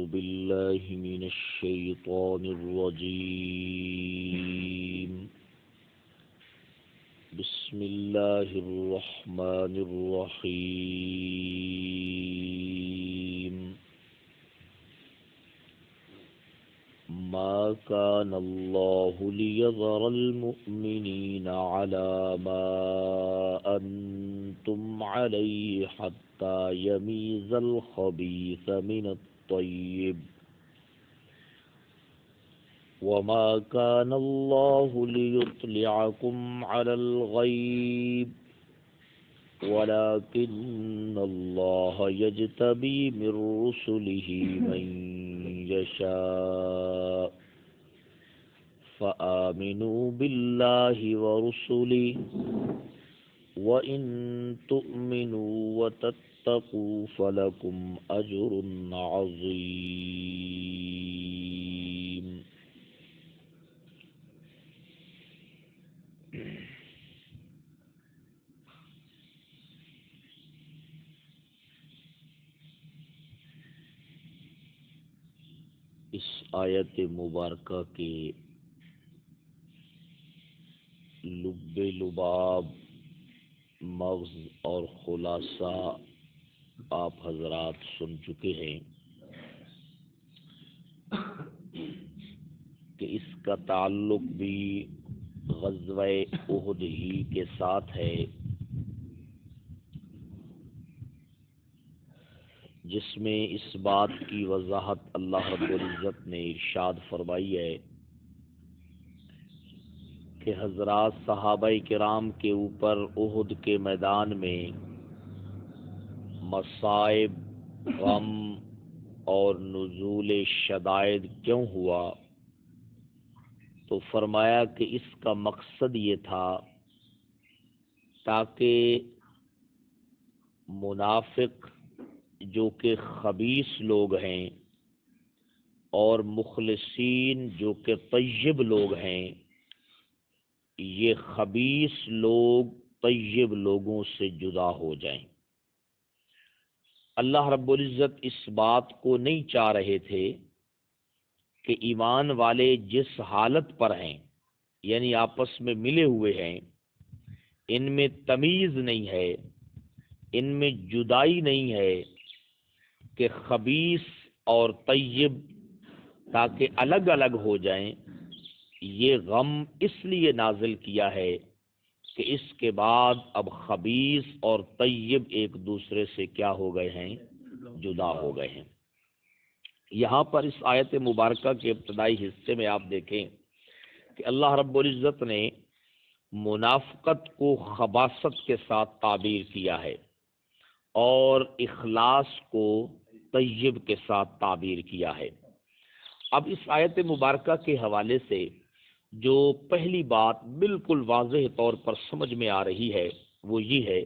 بالله من الشيطان الرجيم بسم الله الرحمن الرحيم ما كان الله ليذر المؤمنين على ما أنتم عليه حتى يميز الخبيث من الطيب وما كان الله ليطلعكم على الغيب ولكن الله يجتبي من رسله من يشاء فآمنوا بالله ورسله وإن تؤمنوا وتتقوا فلكم أجر عظيم. اس آیت مبارکہ کے لب لباب مغز اور خلاصہ آپ حضرات سن چکے ہیں کہ اس کا تعلق بھی غزوہ احد ہی کے ساتھ ہے، جس میں اس بات کی وضاحت اللہ رب العزت نے ارشاد فرمائی ہے کہ حضرات صحابہ کرام کے اوپر احد کے میدان میں مصائب، غم اور نزول شدائد کیوں ہوا؟ تو فرمایا کہ اس کا مقصد یہ تھا تاکہ منافق جو کہ خبیث لوگ ہیں اور مخلصین جو کہ طیب لوگ ہیں، یہ خبیث لوگ طیب لوگوں سے جدا ہو جائیں۔ اللہ رب العزت اس بات کو نہیں چاہ رہے تھے کہ ایمان والے جس حالت پر ہیں، یعنی آپس میں ملے ہوئے ہیں، ان میں تمیز نہیں ہے، ان میں جدائی نہیں ہے کہ خبیث اور طیب تاکہ الگ الگ ہو جائیں۔ یہ غم اس لیے نازل کیا ہے کہ اس کے بعد اب خبیث اور طیب ایک دوسرے سے کیا ہو گئے ہیں؟ جدا ہو گئے ہیں۔ یہاں پر اس آیت مبارکہ کے ابتدائی حصے میں آپ دیکھیں کہ اللہ رب العزت نے منافقت کو خباثت کے ساتھ تعبیر کیا ہے اور اخلاص کو طیب کے ساتھ تعبیر کیا ہے۔ اب اس آیت مبارکہ کے حوالے سے جو پہلی بات بالکل واضح طور پر سمجھ میں آ رہی ہے وہ یہ ہے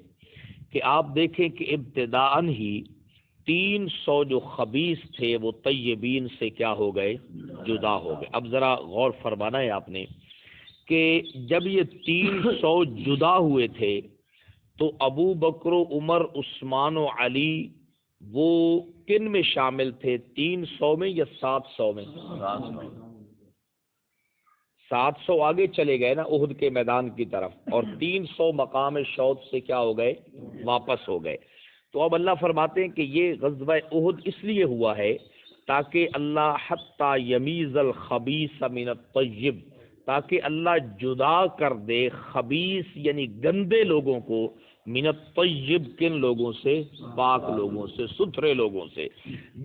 کہ آپ دیکھیں کہ ابتداءً ہی 300 جو خبیث تھے وہ طیبین سے کیا ہو گئے؟ جدا ہو گئے۔ اب ذرا غور فرمانا ہے آپ نے کہ جب یہ 300 جدا ہوئے تھے تو ابو بکر و عمر، عثمان و علی وہ کن میں شامل تھے؟ 300 میں یا 700 میں؟ 700 آگے چلے گئے نا احد کے میدان کی طرف، اور 300 مقام شوط سے کیا ہو گئے؟ واپس ہو گئے۔ تو اب اللہ فرماتے ہیں کہ یہ غزوہ احد اس لیے ہوا ہے تاکہ اللہ حتی یمیز الخبیث من الطیب، تاکہ اللہ جدا کر دے خبیث یعنی گندے لوگوں کو من الطیب، کن لوگوں سے؟ پاک لوگوں سے، ستھرے لوگوں سے۔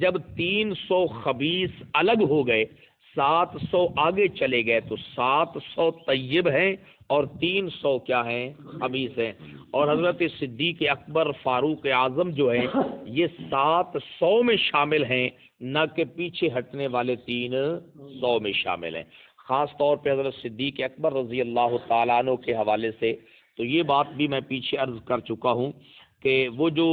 جب 300 خبیث الگ ہو گئے، 700 آگے چلے گئے تو 700 طیب ہیں اور 300 کیا ہیں؟ خبیث ہیں۔ اور حضرت صدیق اکبر، فاروق اعظم جو ہیں یہ 700 میں شامل ہیں، نہ کہ پیچھے ہٹنے والے 300 میں شامل ہیں۔ خاص طور پہ حضرت صدیق اکبر رضی اللہ تعالیٰ عنہ کے حوالے سے تو یہ بات بھی میں پیچھے عرض کر چکا ہوں کہ وہ جو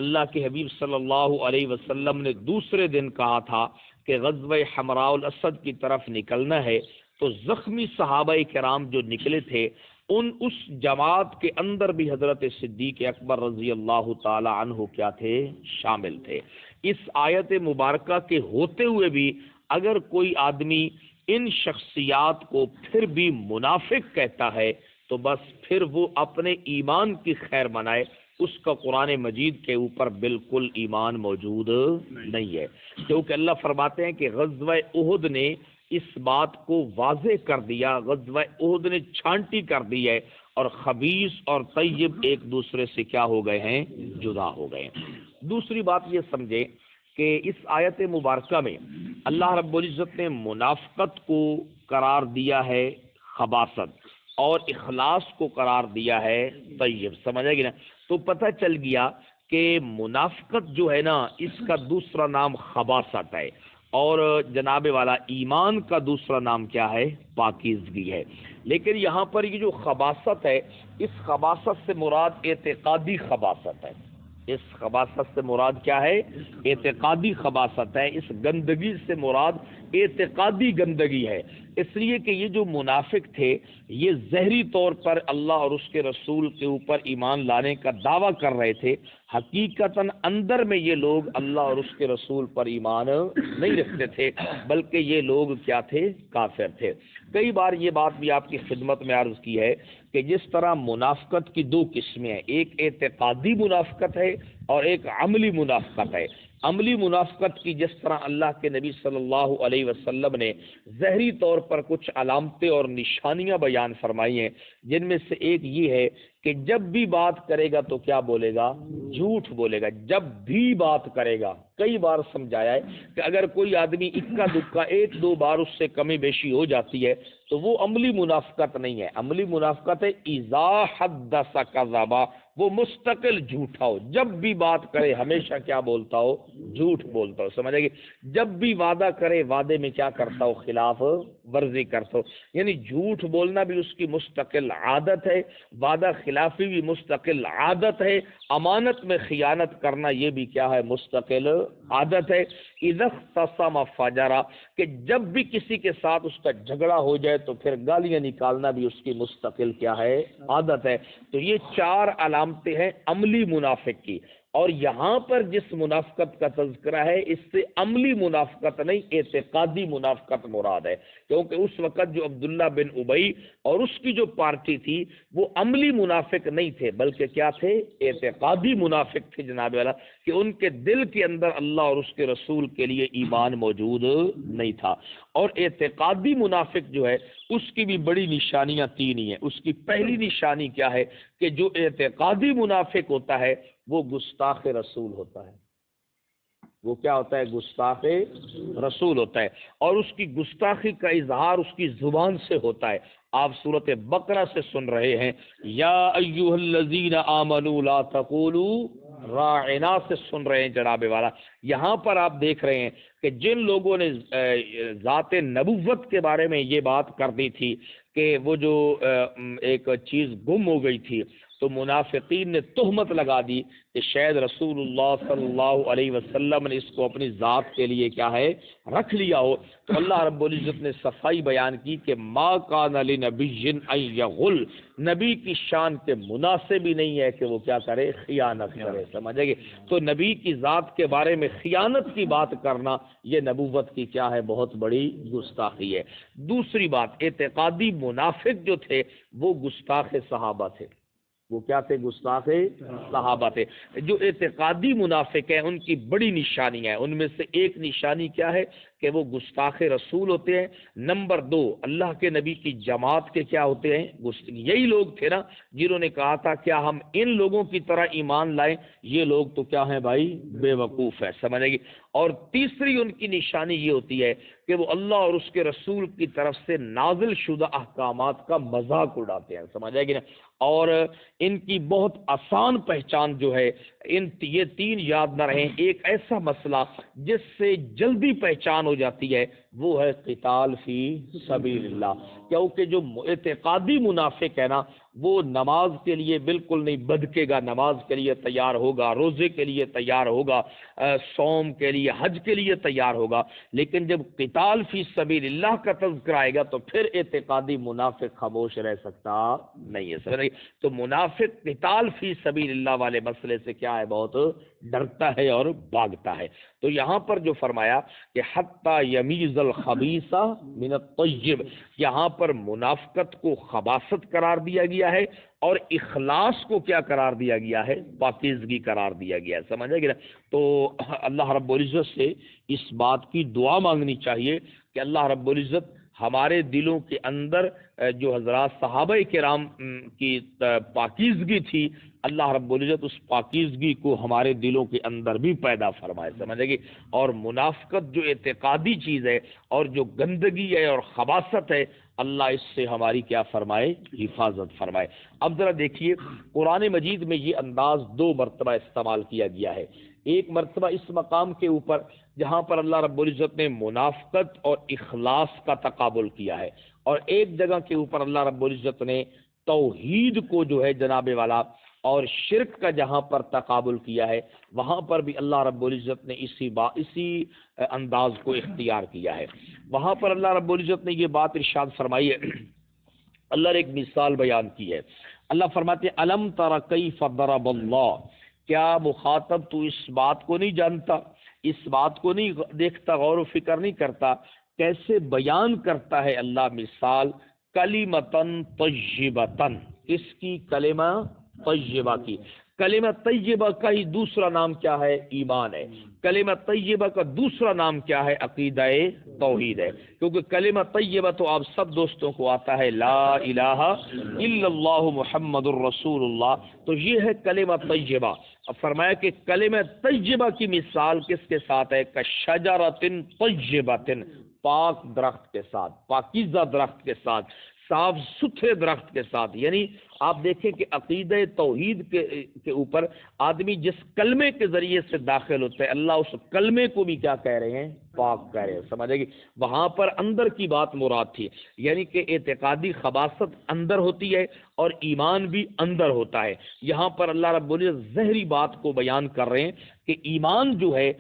اللہ کے حبیب صلی اللہ علیہ وسلم نے دوسرے دن کہا تھا کہ غزوہ حمراء الاسد کی طرف نکلنا ہے، تو زخمی صحابہ کرام جو نکلے تھے اس جماعت کے اندر بھی حضرت صدیق اکبر رضی اللہ تعالی عنہ کیا تھے؟ شامل تھے۔ اس آیت مبارکہ کے ہوتے ہوئے بھی اگر کوئی آدمی ان شخصیات کو پھر بھی منافق کہتا ہے تو بس پھر وہ اپنے ایمان کی خیر منائے، اس کا قرآن مجید کے اوپر بالکل ایمان موجود نہیں ہے، کیونکہ اللہ فرماتے ہیں کہ غزوہ احد نے اس بات کو واضح کر دیا، غزوہ احد نے چھانٹی کر دی ہے، اور خبیث اور طیب ایک دوسرے سے کیا ہو گئے ہیں؟ جدا ہو گئے ہیں۔ دوسری بات یہ سمجھیں کہ اس آیت مبارکہ میں اللہ رب العزت نے منافقت کو قرار دیا ہے خباثت، اور اخلاص کو قرار دیا ہے طیب، سمجھا گیا نا؟ تو پتہ چل گیا کہ منافقت جو ہے نا اس کا دوسرا نام خباثت ہے، اور جناب والا ایمان کا دوسرا نام کیا ہے؟ پاکیزگی ہے۔ لیکن یہاں پر یہ جو خباثت ہے، اس خباثت سے مراد اعتقادی خباثت ہے۔ اس خباثت سے مراد کیا ہے؟ اعتقادی خباثت ہے۔ اس گندگی سے مراد اعتقادی گندگی ہے، اس لیے کہ یہ جو منافق تھے یہ ظاہری طور پر اللہ اور اس کے رسول کے اوپر ایمان لانے کا دعویٰ کر رہے تھے، حقیقتاً اندر میں یہ لوگ اللہ اور اس کے رسول پر ایمان نہیں رکھتے تھے، بلکہ یہ لوگ کیا تھے؟ کافر تھے۔ کئی بار یہ بات بھی آپ کی خدمت میں عرض کی ہے کہ جس طرح منافقت کی دو قسمیں ہیں، ایک اعتقادی منافقت ہے اور ایک عملی منافقت ہے۔ عملی منافقت کی جس طرح اللہ کے نبی صلی اللہ علیہ وسلم نے ظاہری طور پر کچھ علامتیں اور نشانیاں بیان فرمائی ہیں، جن میں سے ایک یہ ہے کہ جب بھی بات کرے گا تو کیا بولے گا؟ جھوٹ بولے گا۔ جب بھی بات کرے گا، کئی بار سمجھایا ہے کہ اگر کوئی آدمی اکا دکا ایک دو بار اس سے کمی بیشی ہو جاتی ہے تو وہ عملی منافقت نہیں ہے۔ عملی منافقت ہے اذا حدث کذب، وہ مستقل جھوٹا ہو، جب بھی بات کرے ہمیشہ کیا بولتا ہو؟ جھوٹ بولتا ہو، سمجھے گی؟ جب بھی وعدہ کرے وعدے میں کیا کرتا ہو؟ خلاف ورزی کرتا ہو، یعنی جھوٹ بولنا بھی اس کی مستقل عادت ہے، وعدہ خلافی بھی مستقل عادت ہے، امانت میں خیانت کرنا یہ بھی کیا ہے؟ مستقل عادت ہے۔ اذا اختصم فجر، کہ جب بھی کسی کے ساتھ اس کا جھگڑا ہو جائے تو پھر گالیاں نکالنا بھی اس کی مستقل کیا ہے؟ عادت ہے۔ تو یہ چار علامتیں ہیں عملی منافق کی، اور یہاں پر جس منافقت کا تذکرہ ہے اس سے عملی منافقت نہیں، اعتقادی منافقت مراد ہے، کیونکہ اس وقت جو عبداللہ بن ابی اور اس کی جو پارٹی تھی وہ عملی منافق نہیں تھے، بلکہ کیا تھے؟ اعتقادی منافق تھے جناب والا، کہ ان کے دل کے اندر اللہ اور اس کے رسول کے لیے ایمان موجود نہیں تھا۔ اور اعتقادی منافق جو ہے اس کی بھی بڑی نشانیاں تین ہی ہیں۔ اس کی پہلی نشانی کیا ہے کہ جو اعتقادی منافق ہوتا ہے وہ گستاخ رسول ہوتا ہے۔ وہ کیا ہوتا ہے؟ گستاخ رسول ہوتا ہے، اور اس کی گستاخی کا اظہار اس کی زبان سے ہوتا ہے۔ آپ سورۃ بقرہ سے سن رہے ہیں، یا ایھا الذین آمنوا لا تقولوا راعنا سے سن رہے ہیں جناب والا۔ یہاں پر آپ دیکھ رہے ہیں کہ جن لوگوں نے ذات نبوت کے بارے میں یہ بات کر دی تھی کہ وہ جو ایک چیز گم ہو گئی تھی، تو منافقین نے تہمت لگا دی کہ شاید رسول اللہ صلی اللہ علیہ وسلم نے اس کو اپنی ذات کے لیے کیا ہے؟ رکھ لیا ہو۔ تو اللہ رب العزت نے صفائی بیان کی کہ ما کان لنبی ان یغل، نبی کی شان کے مناسب ہی نہیں ہے کہ وہ کیا کرے؟ خیانت کرے، سمجھے گے؟ تو نبی کی ذات کے بارے میں خیانت کی بات کرنا یہ نبوت کی کیا ہے؟ بہت بڑی گستاخی ہے۔ دوسری بات، اعتقادی منافق جو تھے وہ گستاخ صحابہ تھے۔ وہ کیا تھے؟ گستاخ صحابہ تھے۔ جو اعتقادی منافق ہیں ان کی بڑی نشانی ہے، ان میں سے ایک نشانی کیا ہے کہ وہ گستاخ رسول ہوتے ہیں۔ نمبر دو، اللہ کے نبی کی جماعت کے کیا ہوتے ہیں؟ یہی لوگ تھے نا جنہوں نے کہا تھا کیا ہم ان لوگوں کی طرح ایمان لائیں؟ یہ لوگ تو کیا ہیں بھائی؟ بے وقوف ہے، سمجھے گی؟ اور تیسری ان کی نشانی یہ ہوتی ہے کہ وہ اللہ اور اس کے رسول کی طرف سے نازل شدہ احکامات کا مذاق اڑاتے ہیں، سمجھے گی نا؟ اور ان کی بہت آسان پہچان جو ہے، یہ تین یاد نہ رہیں، ایک ایسا مسئلہ جس سے جلدی پہچان ہو جاتی ہے وہ ہے قتال فی سبیل اللہ، کیونکہ جو اعتقادی منافق ہے نا وہ نماز کے لیے بالکل نہیں بدکے گا، نماز کے لیے تیار ہوگا، روزے کے لیے تیار ہوگا، صوم کے لیے، حج کے لیے تیار ہوگا، لیکن جب قتال فی سبیل اللہ کا تذکرہ آئے گا تو پھر اعتقادی منافق خاموش رہ سکتا نہیں ہے، سمجھ رہے؟ تو منافق قتال فی سبیل اللہ والے مسئلے سے کیا ہے، بہت ڈرتا ہے اور بھاگتا ہے۔ تو یہاں پر جو فرمایا کہ حتی یمیز الخبیث من الطیب، یہاں پر منافقت کو خباثت قرار دیا گیا ہے اور اخلاص کو کیا قرار دیا گیا ہے، پاکیزگی قرار دیا گیا ہے، سمجھے گا؟ تو اللہ رب العزت سے اس بات کی دعا مانگنی چاہیے کہ اللہ رب العزت ہمارے دلوں کے اندر جو حضرات صحابہ کرام کی پاکیزگی تھی، اللہ رب العزت اس پاکیزگی کو ہمارے دلوں کے اندر بھی پیدا فرمائے، سمجھے گی؟ اور منافقت جو اعتقادی چیز ہے اور جو گندگی ہے اور خباثت ہے، اللہ اس سے ہماری کیا فرمائے، حفاظت فرمائے۔ اب ذرا دیکھیے قرآن مجید میں یہ انداز 2 مرتبہ استعمال کیا گیا ہے، ایک مرتبہ اس مقام کے اوپر جہاں پر اللہ رب العزت نے منافقت اور اخلاص کا تقابل کیا ہے، اور ایک جگہ کے اوپر اللہ رب العزت نے توحید کو جو ہے جناب والا اور شرک کا جہاں پر تقابل کیا ہے، وہاں پر بھی اللہ رب العزت نے اسی انداز کو اختیار کیا ہے۔ وہاں پر اللہ رب العزت نے یہ بات ارشاد فرمائی ہے، اللہ نے ایک مثال بیان کی ہے، اللہ فرماتے ہیں الم تر کیف ضرب اللہ، کیا مخاطب تو اس بات کو نہیں جانتا، اس بات کو نہیں دیکھتا، غور و فکر نہیں کرتا، کیسے بیان کرتا ہے اللہ مثال کلمتن طیبتن، اس کی کلمہ طیبہ کی۔ کلمہ طیبہ کا ہی دوسرا نام کیا ہے، ایمان ہے۔ کلمہ طیبہ کا دوسرا نام کیا ہے، عقیدہ توحید ہے، کیونکہ کلمہ طیبہ تو آپ سب دوستوں کو آتا ہے لا الہ الا اللہ محمد الرسول اللہ، تو یہ ہے کلمہ طیبہ۔ اب فرمایا کہ کلمہ طیبہ کی مثال کس کے ساتھ ہے، کشجرۃ طیبۃ، پاک درخت کے ساتھ، پاکیزہ درخت کے ساتھ، صاف ستھرے درخت کے ساتھ۔ یعنی آپ دیکھیں کہ عقیدہ توحید کے اوپر آدمی جس کلمے کے ذریعے سے داخل ہوتا ہے، اللہ اس کلمے کو بھی کیا کہہ رہے ہیں، پاک کہہ رہے ہیں، سمجھے گی؟ وہاں پر اندر کی بات مراد تھی، یعنی کہ اعتقادی خباثت اندر ہوتی ہے اور ایمان بھی اندر ہوتا ہے۔ یہاں پر اللہ رب العزت ظاہری بات کو بیان کر رہے ہیں کہ ایمان جو ہے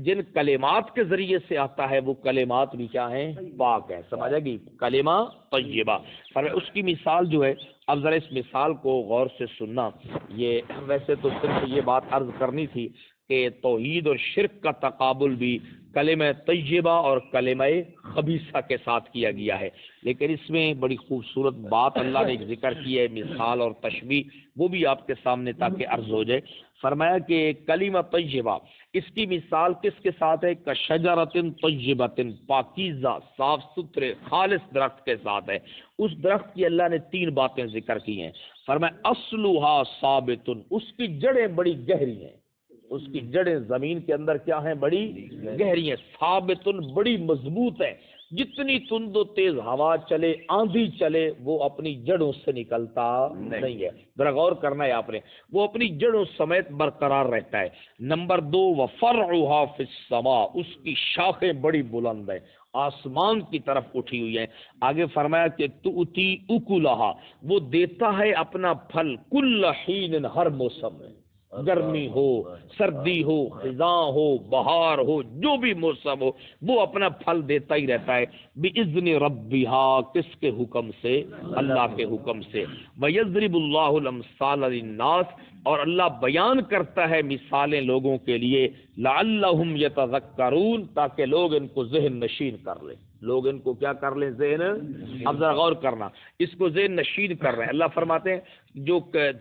جن کلمات کے ذریعے سے آتا ہے وہ کلمات بھی کیا ہیں، پاک ہیں، سمجھے گی؟ کلمہ طیبہ۔ اس کی مثال جو ہے، اب ذرا اس مثال کو غور سے سننا، یہ ویسے تو صرف یہ بات عرض کرنی تھی کہ توحید اور شرک کا تقابل بھی کلمہ طیبہ اور کلمہ خبیثہ کے ساتھ کیا گیا ہے، لیکن اس میں بڑی خوبصورت بات اللہ نے ذکر کی ہے، مثال اور تشبیہ، وہ بھی آپ کے سامنے تاکہ عرض ہو جائے۔ فرمایا کہ کلمہ طیبہ، اس کی مثال کس کے ساتھ ہے، کشجرۃ طیبۃ، پاکیزہ صاف ستھرے خالص درخت کے ساتھ ہے۔ اس درخت کی اللہ نے 3 باتیں ذکر کی ہیں، فرمایا اصلھا ثابت، اس کی جڑیں بڑی گہری ہیں، اس کی جڑیں زمین کے اندر کیا ہیں، بڑی گہری ہیں، ثابت بڑی مضبوط ہے، جتنی تند و تیز ہوا چلے، آندھی چلے، وہ اپنی جڑوں سے نکلتا نہیں ہے۔ ذرا غور کرنا ہے آپ نے، وہ اپنی جڑوں سمیت برقرار رہتا ہے۔ نمبر 2 وفرعھا فی السماء، اس کی شاخیں بڑی بلند ہیں، آسمان کی طرف اٹھی ہوئی ہیں۔ آگے فرمایا کہ تؤتی اکلھا، وہ دیتا ہے اپنا پھل کل حین، ہر موسم میں، گرمی ہو، سردی ہو، خزاں ہو، بہار ہو، جو بھی موسم ہو، وہ اپنا پھل دیتا ہی رہتا ہے، بِإِذْنِ رَبِّهَا، کس کے حکم سے، اللہ کے حکم سے۔ وَيَضْرِبُ اللَّهُ الْأَمْثَالَ لِلنَّاسِ، اور اللہ بیان کرتا ہے مثالیں لوگوں کے لیے، لَعَلَّهُمْ يَتَذَكَّرُونَ، تاکہ لوگ ان کو ذہن نشین کر لیں، لوگ ان کو کیا کر لیں، ذہن۔ اب ذرا غور کرنا، اس کو ذہن نشین کر رہے ہیں۔ اللہ فرماتے ہیں جو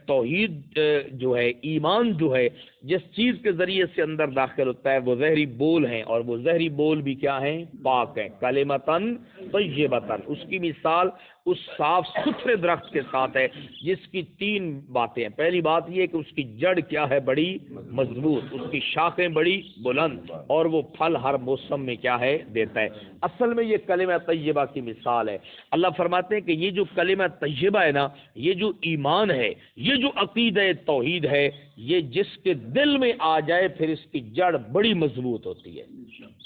توحید جو ہے، ایمان جو ہے، جس چیز کے ذریعے سے اندر داخل ہوتا ہے وہ زہری بول ہیں، اور وہ زہری بول بھی کیا ہیں، پاک ہیں، کلمتن طیبتن۔ اس کی مثال اس صاف ستھرے درخت کے ساتھ ہے جس کی 3 باتیں ہیں۔ پہلی بات یہ کہ اس کی جڑ کیا ہے، بڑی مضبوط، اس کی شاخیں بڑی بلند، اور وہ پھل ہر موسم میں کیا ہے، دیتا ہے۔ اصل میں یہ کلمہ طیبہ کی مثال ہے۔ اللہ فرماتے ہیں کہ یہ جو کلمہ طیبہ ہے نا، یہ جو ایمان ہے، یہ جو عقیدہ توحید ہے، یہ جس کے دل میں آ جائے پھر اس کی جڑ بڑی مضبوط ہوتی ہے.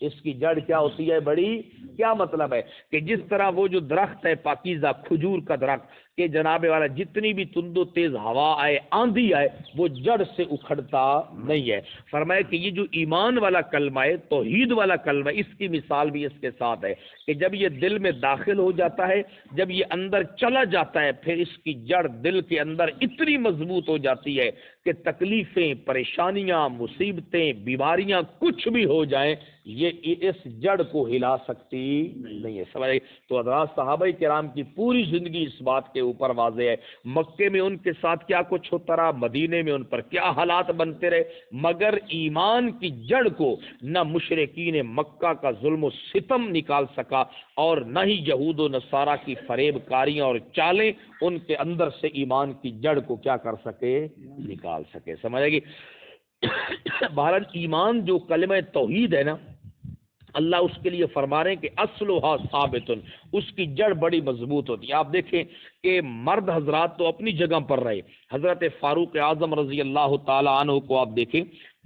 اس کی جڑ کیا ہوتی ہے؟ بڑی. کیا مطلب ہے؟ کہ جس طرح وہ جو درخت ہے پاکیزہ کھجور کا درخت کہ جناب والا جتنی بھی تند و تیز ہوا آئے آندھی آئے وہ جڑ سے اکھڑتا نہیں ہے. فرمایا کہ یہ جو ایمان والا کلمہ ہے توحید والا کلمہ اس کی مثال بھی اس کے ساتھ ہے کہ جب یہ دل میں داخل ہو جاتا ہے جب یہ اندر چلا جاتا ہے پھر اس کی جڑ دل کے اندر اتنی مضبوط ہو جاتی ہے کہ تکلیفیں پریشانیاں مصیبتیں بیماریاں کچھ بھی ہو جائیں یہ اس جڑ کو ہلا سکتی نہیں ہے. سمجھ. تو حضرات صحابہ کرام کی پوری زندگی اس بات کے اوپر واضح ہے. مکے میں ان کے ساتھ کیا کچھ ہوتا رہا، مدینے میں ان پر کیا حالات بنتے رہے، مگر ایمان کی جڑ کو نہ مشرکین مکہ کا ظلم و ستم نکال سکا اور نہ ہی یہود و نصارہ کی فریب کاریاں اور چالیں ان کے اندر سے ایمان کی جڑ کو کیا کر سکے؟ نکال سکے. سمجھ گی. بہرحال ایمان جو کلمہ توحید ہے نا اللہ اس کے لیے فرما رہے ہیں کہ اصلھا ثابت، اس کی جڑ بڑی مضبوط ہوتی ہے. آپ دیکھیں کہ مرد حضرات تو اپنی جگہ پر رہے. حضرت فاروق اعظم رضی اللہ تعالی عنہ کو آپ دیکھیں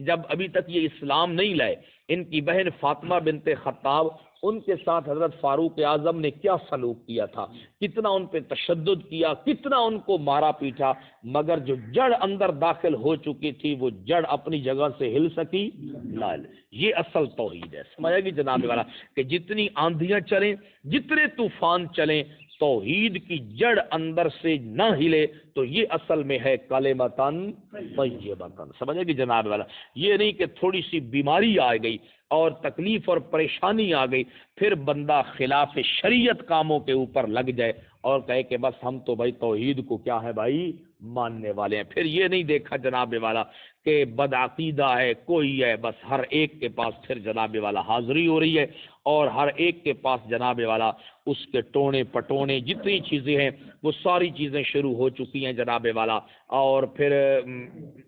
جب ابھی تک یہ اسلام نہیں لائے ان کی بہن فاطمہ بنت خطاب ان کے ساتھ حضرت فاروق اعظم نے کیا سلوک کیا تھا، کتنا ان پہ تشدد کیا، کتنا ان کو مارا پیٹا، مگر جو جڑ اندر داخل ہو چکی تھی وہ جڑ اپنی جگہ سے ہل سکی نہ. یہ اصل توحید ہے. سمجھا گی جناب والا کہ جتنی آندھیاں چلیں جتنے طوفان چلیں توحید کی جڑ اندر سے نہ ہلے تو یہ اصل میں ہے کلمۃ طیبۃ. سمجھے گی جناب والا. یہ نہیں کہ تھوڑی سی بیماری آ گئی اور تکلیف اور پریشانی آ گئی پھر بندہ خلاف شریعت کاموں کے اوپر لگ جائے اور کہے کہ بس ہم تو بھائی توحید کو کیا ہے بھائی ماننے والے ہیں. پھر یہ نہیں دیکھا جناب والا کہ بدعقیدہ ہے کوئی ہے، بس ہر ایک کے پاس پھر جناب والا حاضری ہو رہی ہے اور ہر ایک کے پاس جناب والا اس کے ٹونے پٹونے جتنی چیزیں ہیں وہ ساری چیزیں شروع ہو چکی ہیں جناب والا. اور پھر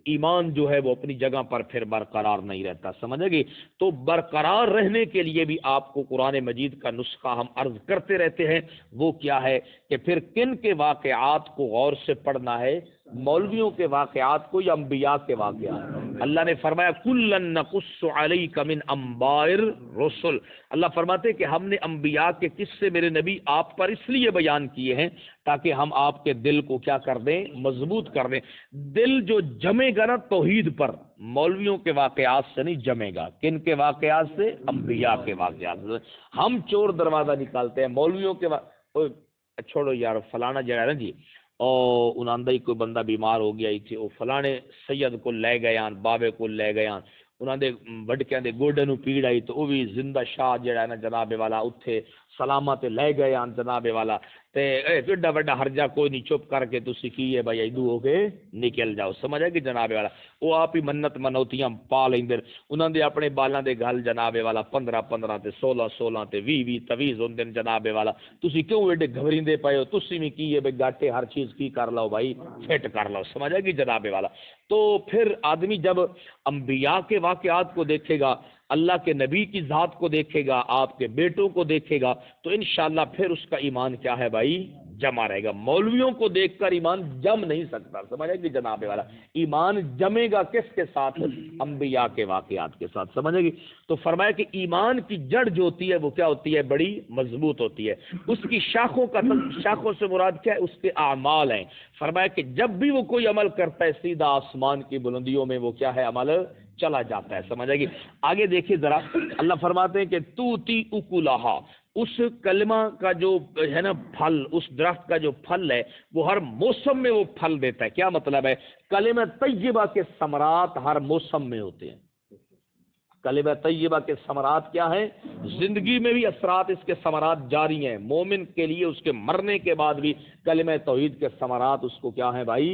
ایمان جو ہے وہ اپنی جگہ پر پھر برقرار نہیں رہتا. سمجھے گی. تو برقرار رہنے کے لیے بھی آپ کو قرآن مجید کا نسخہ ہم عرض کرتے رہتے ہیں. وہ کیا ہے کہ پھر کن کے واقعات کو غور سے پڑھنا ہے، مولویوں کے واقعات کو یا انبیاء کے واقعات. اللہ نے فرمایا کُلًا نقص علیک من انباء الرسل. اللہ فرماتے کہ ہم نے انبیاء کے قصے میرے نبی آپ پر اس لیے بیان کیے ہیں تاکہ ہم آپ کے دل کو کیا کر دیں؟ مضبوط کر دیں. دل جو جمے گا نا توحید پر مولویوں کے واقعات سے نہیں جمے گا. کن کے واقعات سے؟ انبیاء کے واقعات سے. ہم چور دروازہ نکالتے ہیں مولویوں کے چھوڑو یار فلانا جگہ نا جی اور انہوں ہی کوئی بندہ بیمار ہو گیا تھی وہ فلانے سید کو لے گئے بابے کو لے گئے انہوں نے وڈکیاں دے گوڈے نو پیڑ آئی تو وہ بھی زندہ شاہ جڑا ہے نا جناب والا اتھے سلامت لے گئے جناب والا تے ایڈا وڈا ہرجا کوئی نہیں چپ کر کے تسی کی ہے بھائی ادو ہو کے نکل جاؤ. سمجھا کہ جناب والا وہ آپ ہی منت منوتیاں پا لیندے انہوں نے اپنے بالاں دے گل جناب والا 15 تے 16 تے 20 تویز ہوندے جناب والا. تسی کیوں ایڈے گھبریندے پئے ہو؟ تسی بھی کی ہے بھائی گاٹے ہر چیز کی کر لو بھائی فٹ کر لو. سمجھا کہ جناب والا. تو پھر آدمی جب انبیاء کے واقعات کو دیکھے گا اللہ کے نبی کی ذات کو دیکھے گا آپ کے بیٹوں کو دیکھے گا تو انشاءاللہ پھر اس کا ایمان کیا ہے بھائی جمع رہے گا. مولویوں کو دیکھ کر ایمان جم نہیں سکتا. سمجھے گی جناب والا. ایمان جمے گا کس کے ساتھ؟ انبیاء کے واقعات کے ساتھ. سمجھے گی. تو فرمایا کہ ایمان کی جڑ جو ہوتی ہے وہ کیا ہوتی ہے؟ بڑی مضبوط ہوتی ہے. اس کی شاخوں سے مراد کیا ہے؟ اس کے اعمال ہیں. فرمایا کہ جب بھی وہ کوئی عمل کرتا ہے سیدھا آسمان کی بلندیوں میں وہ کیا ہے؟ عمل چلا جاتا ہے. سمجھے گی. آگے دیکھیے ذرا اللہ فرماتے ہیں کہ توتی اکلھا اس کلمہ کا جو ہے نا پھل اس درخت کا جو پھل ہے وہ ہر موسم میں وہ پھل دیتا ہے. کیا مطلب ہے؟ کلمہ طیبہ کے ثمرات ہر موسم میں ہوتے ہیں. کلمہ طیبہ کے ثمرات کیا ہیں؟ زندگی میں بھی اثرات اس کے ثمرات جاری ہیں. مومن کے لیے اس کے مرنے کے بعد بھی کلمہ توحید کے ثمرات اس کو کیا ہیں بھائی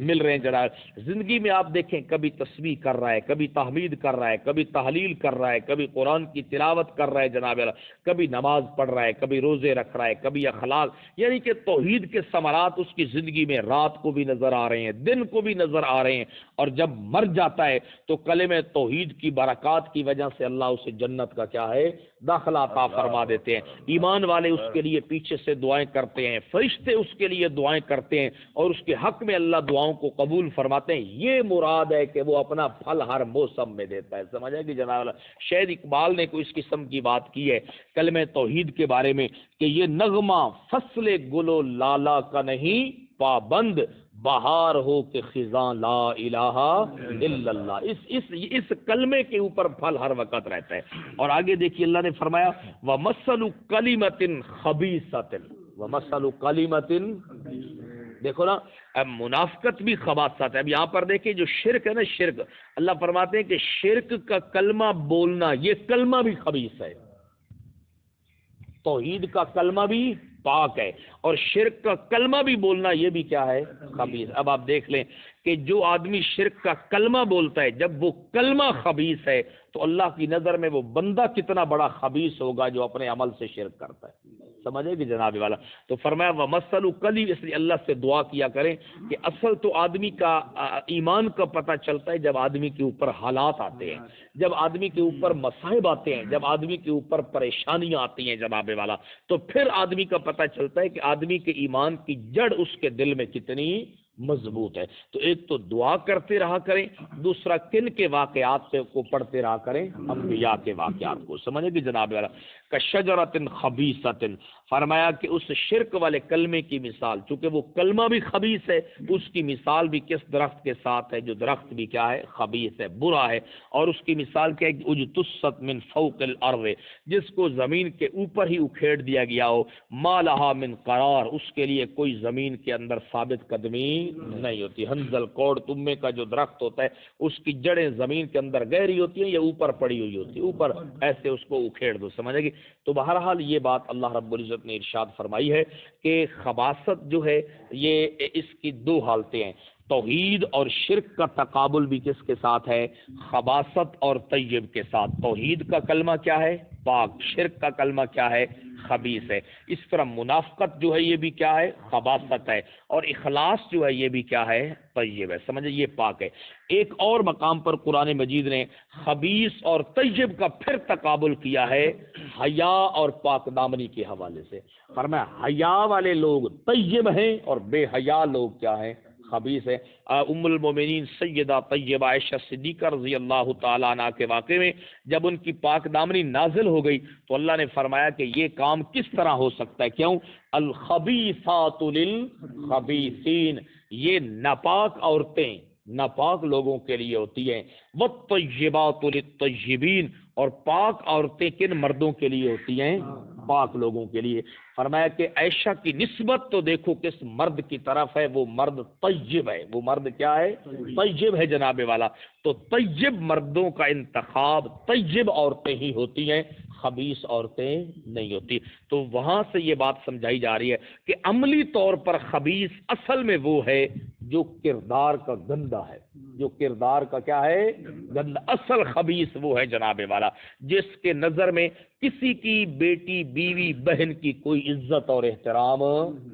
مل رہے ہیں. جناب زندگی میں آپ دیکھیں کبھی تسبیح کر رہا ہے، کبھی تحمید کر رہا ہے، کبھی تحلیل کر رہا ہے، کبھی قرآن کی تلاوت کر رہا ہے جناب، کبھی نماز پڑھ رہا ہے، کبھی روزے رکھ رہا ہے، کبھی اخلاق. یعنی کہ توحید کے ثمرات اس کی زندگی میں رات کو بھی نظر آ رہے ہیں دن کو بھی نظر آ رہے ہیں. اور جب مر جاتا ہے تو کلمہ توحید کی برکات کی وجہ سے اللہ اسے جنت کا کیا ہے داخلہ عطا فرما دیتے ہیں۔ ایمان والے اس کے لیے پیچھے سے دعائیں کرتے ہیں، فرشتے اس کے لیے دعائیں کرتے ہیں اور اس کے حق میں اللہ دعاؤں کو قبول فرماتے ہیں۔ یہ مراد ہے کہ وہ اپنا پھل ہر موسم میں دیتا ہے۔ سمجھا کہ جناب اللہ شاید اقبال نے کوئی اس قسم کی بات کی ہے کلمہ توحید کے بارے میں کہ یہ نغمہ فصل گل و لالا کا نہیں، پابند بہار ہو کہ خزاں لا الہ الا اللہ۔ اس کلمے کے اوپر پھل ہر وقت رہتا ہے۔ اور آگے دیکھیے اللہ نے فرمایا وَمَثَلُ كَلِمَةٍ خَبِيثَةٍ وَمَثَلُ كَلِمَةٍ، دیکھو نا اب منافقت بھی خباثت ہے۔ اب یہاں پر دیکھیں جو شرک ہے نا، شرک اللہ فرماتے ہیں کہ شرک کا کلمہ بولنا یہ کلمہ بھی خبیث ہے، توحید کا کلمہ بھی پاک ہے اور شرک کا کلمہ بھی بولنا یہ بھی کیا ہے خبیث۔ اب آپ دیکھ لیں کہ جو آدمی شرک کا کلمہ بولتا ہے جب وہ کلمہ خبیث ہے تو اللہ کی نظر میں وہ بندہ کتنا بڑا خبیث ہوگا جو اپنے عمل سے شرک کرتا ہے۔ سمجھے کہ جناب والا تو فرمایا وَمَثَلُ كَلِمَةٍ، اس لیے اللہ سے دعا کیا کریں کہ اصل تو آدمی کا ایمان کا پتہ چلتا ہے جب آدمی کے اوپر حالات آتے ہیں، جب آدمی کے اوپر مصائب آتے ہیں، جب آدمی کے اوپر پریشانیاں آتی ہیں جناب والا، تو پھر آدمی کا پتہ چلتا ہے کہ آدمی کے ایمان کی جڑ اس کے دل میں کتنی مضبوط ہے۔ تو ایک تو دعا کرتے رہا کریں، دوسرا کن کے واقعات کو پڑھتے رہا کریں، انبیاء کے واقعات کو۔ سمجھے کہ جناب والا کشجرۃ خبیثۃ، فرمایا کہ اس شرک والے کلمے کی مثال، چونکہ وہ کلمہ بھی خبیث ہے، اس کی مثال بھی کس درخت کے ساتھ ہے جو درخت بھی کیا ہے خبیث ہے، برا ہے۔ اور اس کی مثال کیا ہے اجتثت من فوق الارض، جس کو زمین کے اوپر ہی اکھیڑ دیا گیا ہو، ما لہا من قرار، اس کے لیے کوئی زمین کے اندر ثابت قدمی نہیں ہوتی۔ حنظل کوڑ تمے کا جو درخت ہوتا ہے اس کی جڑیں زمین کے اندر گہری ہوتی ہیں یا اوپر پڑی ہوئی ہوتی ہے، اوپر ایسے اس کو اکھیڑ دو۔ سمجھے گی؟ تو بہرحال یہ بات اللہ رب العزت نے ارشاد فرمائی ہے کہ خباثت جو ہے یہ اس کی دو حالتیں ہیں، توحید اور شرک کا تقابل بھی کس کے ساتھ ہے؟ خباثت اور طیب کے ساتھ۔ توحید کا کلمہ کیا ہے؟ پاک۔ شرک کا کلمہ کیا ہے؟ خبیث ہے۔ اس طرح منافقت جو ہے یہ بھی کیا ہے؟ خباثت ہے، اور اخلاص جو ہے یہ بھی کیا ہے؟ طیب ہے۔ سمجھے یہ پاک ہے۔ ایک اور مقام پر قرآن مجید نے خبیث اور طیب کا پھر تقابل کیا ہے حیا اور پاک دامنی کے حوالے سے۔ فرمایا حیا والے لوگ طیب ہیں اور بے حیا لوگ کیا ہیں؟ خبیث ہے۔ ام المومنین سیدہ طیبہ عائشہ صدیقہ رضی اللہ تعالیٰ عنہ کے واقعے میں جب ان کی پاک دامنی نازل ہو گئی تو اللہ نے فرمایا کہ یہ کام کس طرح ہو سکتا ہے؟ کیوں؟ الخبیثات للخبیثین، یہ ناپاک عورتیں ناپاک لوگوں کے لیے ہوتی ہیں، والطیبات للطیبین، اور پاک عورتیں کن مردوں کے لیے ہوتی ہیں؟ پاک لوگوں کے لیے۔ فرمایا کہ عائشہ کی نسبت تو دیکھو کس مرد کی طرف ہے، وہ مرد طیب ہے۔ وہ مرد کیا ہے؟ طیب ہے جناب والا۔ تو طیب مردوں کا انتخاب طیب عورتیں ہی ہوتی ہیں، خبیث عورتیں نہیں ہوتی۔ تو وہاں سے یہ بات سمجھائی جا رہی ہے کہ عملی طور پر خبیث اصل میں وہ ہے جو کردار کا گندا ہے، جو کردار کا کیا ہے؟ گندا۔ اصل خبیث وہ ہے جناب والا جس کے نظر میں کسی کی بیٹی بیوی بہن کی کوئی عزت اور احترام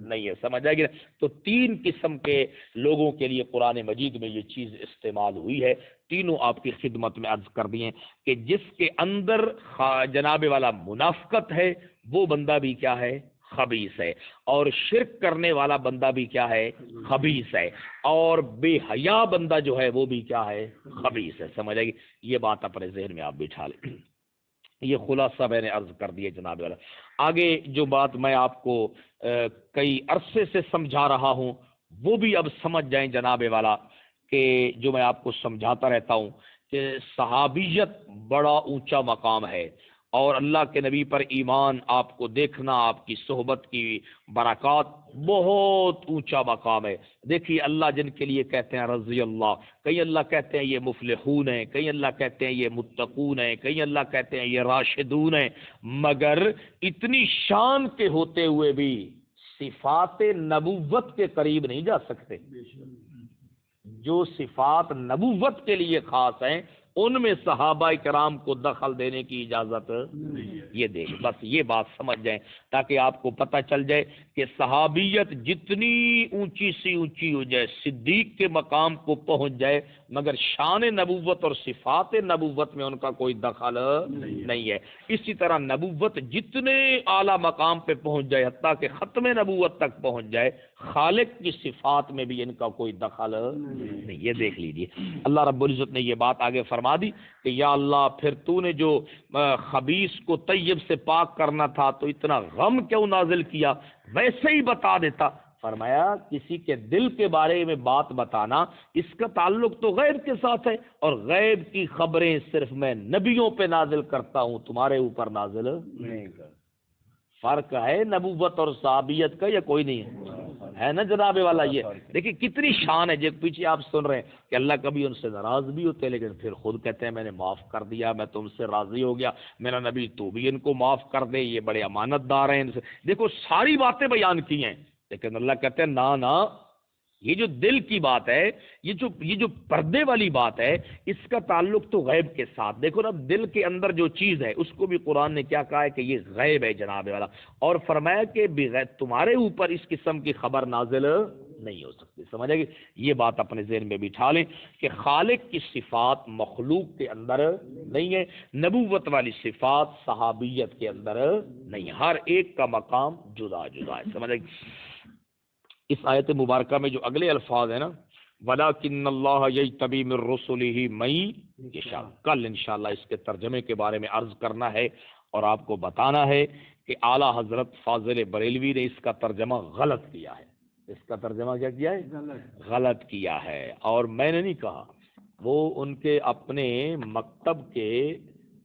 نہیں ہے۔ سمجھ آئے گی نا؟ تو تین قسم کے لوگوں کے لیے قرآن مجید میں یہ چیز استعمال ہوئی ہے، تینوں آپ کی خدمت میں عرض کر دی ہیں کہ جس کے اندر جناب والا منافقت ہے وہ بندہ بھی کیا ہے؟ خبیث ہے، اور شرک کرنے والا بندہ بھی کیا ہے؟ خبیث ہے، اور بے حیا بندہ جو ہے وہ بھی کیا ہے؟ خبیث ہے۔ سمجھ آئے گی؟ یہ بات اپنے ذہن میں آپ بٹھا لیں۔ یہ خلاصہ میں نے عرض کر دیا جناب والا۔ آگے جو بات میں آپ کو کئی عرصے سے سمجھا رہا ہوں وہ بھی اب سمجھ جائیں جناب والا، کہ جو میں آپ کو سمجھاتا رہتا ہوں کہ صحابیت بڑا اونچا مقام ہے، اور اللہ کے نبی پر ایمان، آپ کو دیکھنا، آپ کی صحبت کی برکات بہت اونچا مقام ہے۔ دیکھیے اللہ جن کے لیے کہتے ہیں رضی اللہ، کئی اللہ کہتے ہیں یہ مفلحون ہیں، کئی اللہ کہتے ہیں یہ متقون ہیں، کئی اللہ کہتے ہیں یہ راشدون ہیں، مگر اتنی شان کے ہوتے ہوئے بھی صفات نبوت کے قریب نہیں جا سکتے۔ جو صفات نبوت کے لیے خاص ہیں ان میں صحابہ کرام کو دخل دینے کی اجازت یہ دیکھ، بس یہ بات سمجھ جائیں تاکہ آپ کو پتہ چل جائے کہ صحابیت جتنی اونچی سی اونچی ہو جائے، صدیق کے مقام کو پہنچ جائے، مگر شان نبوت اور صفات نبوت میں ان کا کوئی دخل نہیں ہے۔ اسی طرح نبوت جتنے اعلیٰ مقام پہ پہنچ جائے، حتیٰ کہ ختم نبوت تک پہنچ جائے، خالق کی صفات میں بھی ان کا کوئی دخل نہیں۔ یہ دیکھ لیجئے، اللہ رب العزت نے یہ بات آگے فرما دی کہ یا اللہ پھر تو نے جو خبیث کو طیب سے پاک کرنا تھا تو اتنا غم کیوں نازل کیا، ویسے ہی بتا دیتا۔ فرمایا کسی کے دل کے بارے میں بات بتانا، اس کا تعلق تو غیب کے ساتھ ہے، اور غیب کی خبریں صرف میں نبیوں پہ نازل کرتا ہوں، تمہارے اوپر نازل نہیں کرتا۔ فرق ہے نبوت اور صحابیت کا یا کوئی نہیں ہے نا جناب والا؟ یہ دیکھیں کتنی شان ہے۔ جو پیچھے آپ سن رہے ہیں کہ اللہ کبھی ان سے ناراض بھی ہوتے ہیں، لیکن پھر خود کہتے ہیں میں نے معاف کر دیا، میں تم سے راضی ہو گیا، میرا نبی تو بھی ان کو معاف کر دے، یہ بڑے امانت دار ہیں ان سے۔ دیکھو ساری باتیں بیان کی ہیں، لیکن اللہ کہتے ہیں نا، یہ جو دل کی بات ہے، یہ جو پردے والی بات ہے، اس کا تعلق تو غیب کے ساتھ۔ دیکھو نا دل کے اندر جو چیز ہے اس کو بھی قرآن نے کیا کہا ہے کہ یہ غیب ہے جناب والا، اور فرمایا کہ بغیر تمہارے اوپر اس قسم کی خبر نازل نہیں ہو سکتی۔ سمجھے گی؟ یہ بات اپنے ذہن میں بٹھا لیں کہ خالق کی صفات مخلوق کے اندر نہیں ہے، نبوت والی صفات صحابیت کے اندر نہیں ہے، ہر ایک کا مقام جدا جدا ہے۔ سمجھے گی؟ اس آیت مبارکہ میں جو اگلے الفاظ ہیں نا، وَلَٰكِنَّ اللَّهَ يَجْتَبِي مِن رُّسُلِهِ مَن يَشَاءُ، کل انشاءاللہ اس کے ترجمے کے بارے میں عرض کرنا ہے اور آپ کو بتانا ہے کہ اعلیٰ حضرت فاضل بریلوی نے اس کا ترجمہ غلط کیا ہے۔ اس کا ترجمہ کیا کیا ہے؟ غلط کیا ہے، اور میں نے نہیں کہا، وہ ان کے اپنے مکتب کے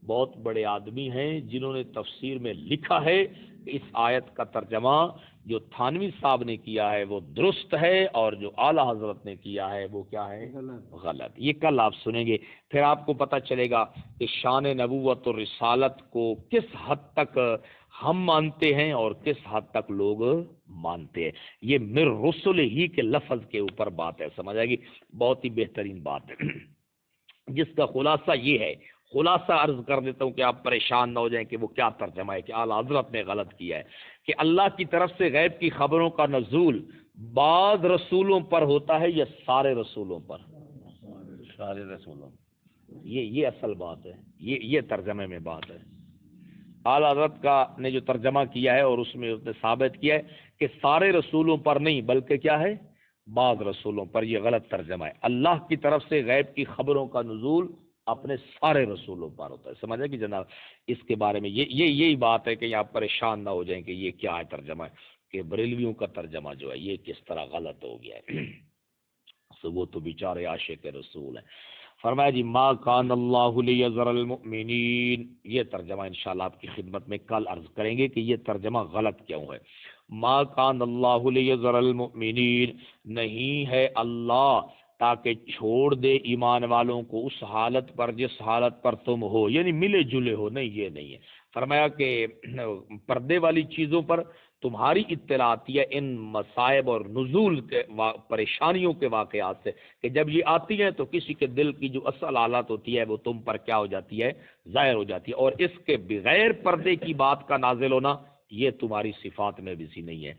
بہت بڑے آدمی ہیں جنہوں نے تفسیر میں لکھا ہے کہ اس آیت کا ترجمہ جو تھانوی صاحب نے کیا ہے وہ درست ہے، اور جو اعلیٰ حضرت نے کیا ہے وہ کیا ہے؟ غلط۔ یہ کل آپ سنیں گے، پھر آپ کو پتہ چلے گا کہ شان نبوت اور رسالت کو کس حد تک ہم مانتے ہیں اور کس حد تک لوگ مانتے ہیں۔ یہ مر رسول ہی کے لفظ کے اوپر بات ہے، سمجھ آئے گی؟ بہت ہی بہترین بات ہے، جس کا خلاصہ یہ ہے، خلاصہ عرض کر دیتا ہوں کہ آپ پریشان نہ ہو جائیں کہ وہ کیا ترجمہ ہے کہ اعلیٰ حضرت نے غلط کیا ہے، کہ اللہ کی طرف سے غیب کی خبروں کا نزول بعض رسولوں پر ہوتا ہے یا سارے رسولوں پر؟ سارے رسولوں۔ یہ اصل بات ہے، یہ ترجمے میں بات ہے۔ اعلیٰ حضرت کا نے جو ترجمہ کیا ہے اور اس میں اس نے ثابت کیا ہے کہ سارے رسولوں پر نہیں بلکہ کیا ہے؟ بعض رسولوں پر۔ یہ غلط ترجمہ ہے۔ اللہ کی طرف سے غیب کی خبروں کا نزول اپنے سارے رسولوں پر ہوتا ہے، سمجھے کہ جناب؟ اس کے بارے میں یہی بات ہے کہ آپ پریشان نہ ہو جائیں کہ یہ کیا ہے ترجمہ ہے، کہ بریلویوں کا ترجمہ جو ہے یہ کس طرح غلط ہو گیا ہے۔ وہ تو بیچارے عاشق رسول ہیں۔ فرمایا جی ما کان اللہ لیذر المؤمنین، یہ ترجمہ انشاءاللہ آپ کی خدمت میں کل عرض کریں گے کہ یہ ترجمہ غلط کیوں ہے۔ ما کان اللہ لیذر المؤمنین، نہیں ہے اللہ تاکہ چھوڑ دے ایمان والوں کو اس حالت پر جس حالت پر تم ہو، یعنی ملے جلے ہو، نہیں یہ نہیں ہے۔ فرمایا کہ پردے والی چیزوں پر تمہاری اطلاع آتی ہے ان مصائب اور نزول کے پریشانیوں کے واقعات سے، کہ جب یہ آتی ہیں تو کسی کے دل کی جو اصل حالت ہوتی ہے وہ تم پر کیا ہو جاتی ہے؟ ظاہر ہو جاتی ہے، اور اس کے بغیر پردے کی بات کا نازل ہونا یہ تمہاری صفات میں بھی نہیں ہے۔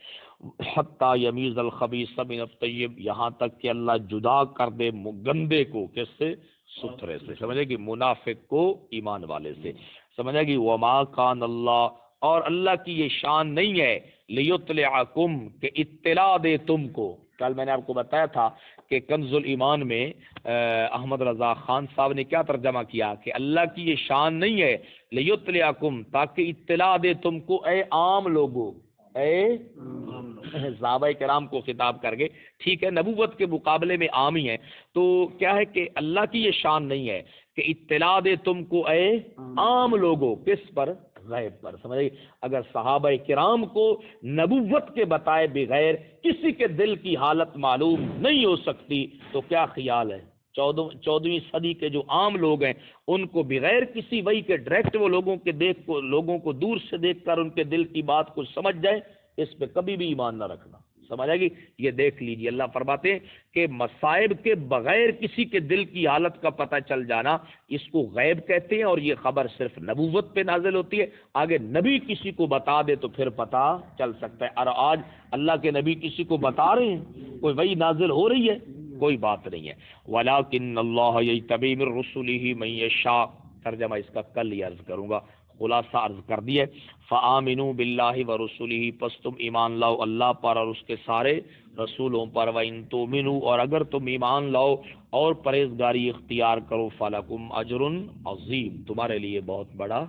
حتیٰ یمیز الخبیث من الطیب، یہاں تک کہ اللہ جدا کر دے گندے کو کس سے؟ ستھرے سے، سمجھے کہ منافق کو ایمان والے سے، سمجھے کہ وما کان اللہ، اور اللہ کی یہ شان نہیں ہے لیطلعکم، کہ اطلاع دے تم کو۔ کل میں نے آپ کو بتایا تھا کہ کنز الایمان میں احمد رضا خان صاحب نے کیا ترجمہ کیا کہ اللہ کی یہ شان نہیں ہے لیطلعکم، تاکہ اطلاع دے تم کو اے عام لوگوں، اے صحابہ کرام کو خطاب کر کے، ٹھیک ہے نبوت کے مقابلے میں عام ہی ہے، تو کیا ہے کہ اللہ کی یہ شان نہیں ہے کہ اطلاع دے تم کو اے عام لوگوں، کس پر؟ غیب پر، سمجھے؟ اگر صحابہ کرام کو نبوت کے بتائے بغیر کسی کے دل کی حالت معلوم نہیں ہو سکتی تو کیا خیال ہے 14ویں صدی کے جو عام لوگ ہیں ان کو بغیر کسی وحی کے ڈائریکٹ وہ لوگوں کو دور سے دیکھ کر ان کے دل کی بات کو سمجھ جائے، اس پہ کبھی بھی ایمان نہ رکھنا، سمجھ آئے گی؟ یہ دیکھ لیجیے، اللہ فرماتے ہیں کہ مصائب کے بغیر کسی کے دل کی حالت کا پتہ چل جانا اس کو غیب کہتے ہیں، اور یہ خبر صرف نبوت پہ نازل ہوتی ہے۔ آگے نبی کسی کو بتا دے تو پھر پتہ چل سکتا ہے، اور آج اللہ کے نبی کسی کو بتا رہے ہیں، کوئی وحی نازل ہو رہی ہے؟ کوئی بات نہیں ہے۔ وَلَٰكِنَّ اللَّهَ يَجْتَبِي مِن رُّسُلِهِ مَن يَشَاءُ، ترجمہ اس کا کل ہی عرض کروں گا، خلاصہ عرض کر دیے۔ فآمنوا باللہ ورسلہ، پس تم ایمان لاؤ اللہ پر اور اس کے سارے رسولوں پر، وَإِن تُؤْمِنُوا، اور اگر تم ایمان لاؤ اور پرہیزگاری اختیار کرو، فَلَكُمْ أَجْرٌ عظیم، تمہارے لیے بہت بڑا